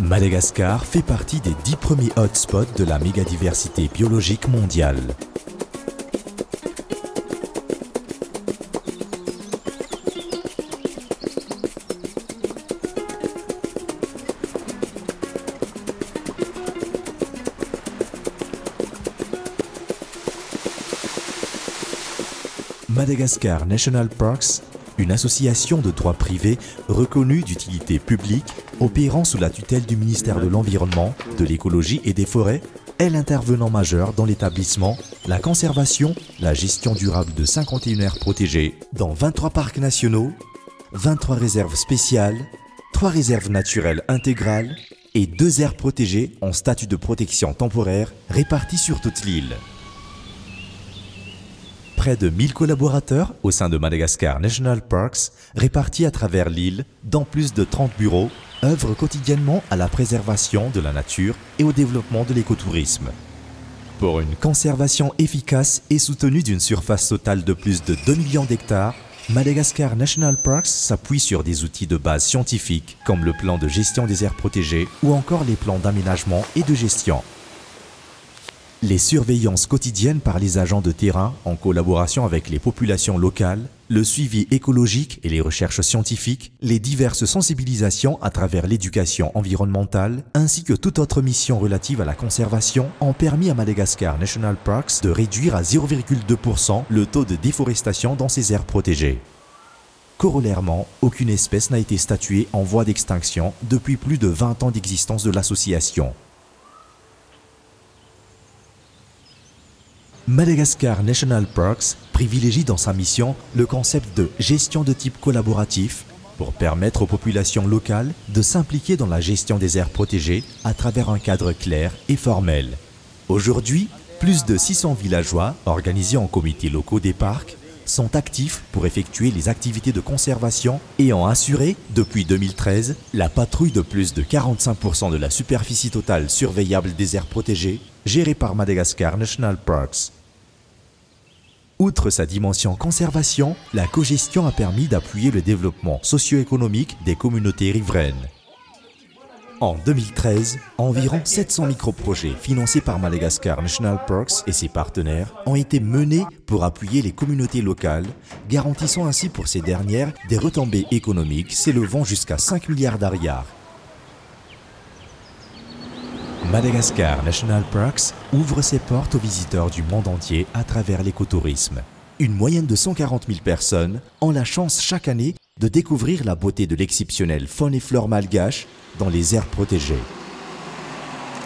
Madagascar fait partie des 10 premiers hotspots de la mégadiversité biologique mondiale. Madagascar National Parks, une association de droit privé reconnue d'utilité publique, opérant sous la tutelle du ministère de l'Environnement, de l'Écologie et des Forêts, est l'intervenant majeur dans l'établissement, la conservation, la gestion durable de 51 aires protégées dans 23 parcs nationaux, 23 réserves spéciales, 3 réserves naturelles intégrales et 2 aires protégées en statut de protection temporaire réparties sur toute l'île. Près de 1000 collaborateurs au sein de Madagascar National Parks, répartis à travers l'île, dans plus de 30 bureaux, œuvrent quotidiennement à la préservation de la nature et au développement de l'écotourisme. Pour une conservation efficace et soutenue d'une surface totale de plus de 2 millions d'hectares, Madagascar National Parks s'appuie sur des outils de base scientifiques comme le plan de gestion des aires protégées ou encore les plans d'aménagement et de gestion. Les surveillances quotidiennes par les agents de terrain en collaboration avec les populations locales, le suivi écologique et les recherches scientifiques, les diverses sensibilisations à travers l'éducation environnementale, ainsi que toute autre mission relative à la conservation ont permis à Madagascar National Parks de réduire à 0,2% le taux de déforestation dans ces aires protégées. Corollairement, aucune espèce n'a été statuée en voie d'extinction depuis plus de 20 ans d'existence de l'association. Madagascar National Parks privilégie dans sa mission le concept de gestion de type collaboratif pour permettre aux populations locales de s'impliquer dans la gestion des aires protégées à travers un cadre clair et formel. Aujourd'hui, plus de 600 villageois organisés en comités locaux des parcs sont actifs pour effectuer les activités de conservation et ont assuré, depuis 2013, la patrouille de plus de 45% de la superficie totale surveillable des aires protégées gérée par Madagascar National Parks. Outre sa dimension conservation, la cogestion a permis d'appuyer le développement socio-économique des communautés riveraines. En 2013, environ 700 microprojets financés par Madagascar National Parks et ses partenaires ont été menés pour appuyer les communautés locales, garantissant ainsi pour ces dernières des retombées économiques s'élevant jusqu'à 5 milliards d'ariars. Madagascar National Parks ouvre ses portes aux visiteurs du monde entier à travers l'écotourisme. Une moyenne de 140 000 personnes ont la chance chaque année de découvrir la beauté de l'exceptionnelle faune et flore malgache dans les aires protégées.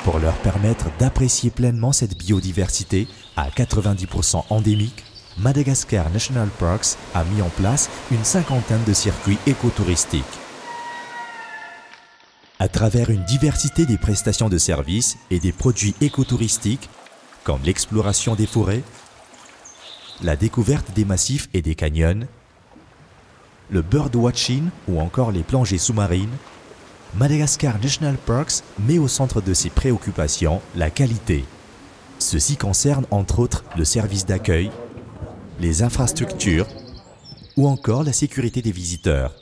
Pour leur permettre d'apprécier pleinement cette biodiversité à 90% endémique, Madagascar National Parks a mis en place une cinquantaine de circuits écotouristiques. À travers une diversité des prestations de services et des produits écotouristiques, comme l'exploration des forêts, la découverte des massifs et des canyons, le birdwatching ou encore les plongées sous-marines, Madagascar National Parks met au centre de ses préoccupations la qualité. Ceci concerne entre autres le service d'accueil, les infrastructures ou encore la sécurité des visiteurs.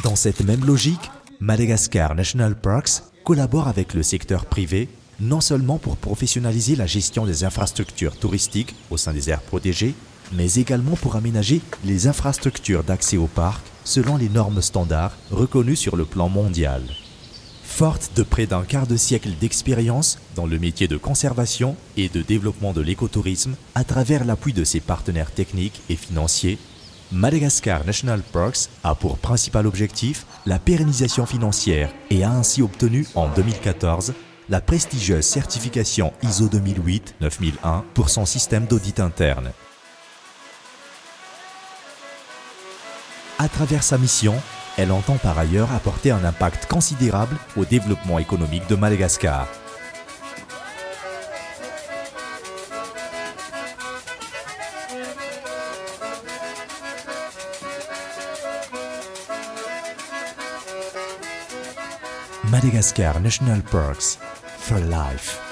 Dans cette même logique, Madagascar National Parks collabore avec le secteur privé non seulement pour professionnaliser la gestion des infrastructures touristiques au sein des aires protégées, mais également pour aménager les infrastructures d'accès au parc selon les normes standards reconnues sur le plan mondial. Forte de près d'un quart de siècle d'expérience dans le métier de conservation et de développement de l'écotourisme à travers l'appui de ses partenaires techniques et financiers, Madagascar National Parks a pour principal objectif la pérennisation financière et a ainsi obtenu en 2014 la prestigieuse certification ISO 2008-9001 pour son système d'audit interne. À travers sa mission, elle entend par ailleurs apporter un impact considérable au développement économique de Madagascar. Madagascar National Parks for Life.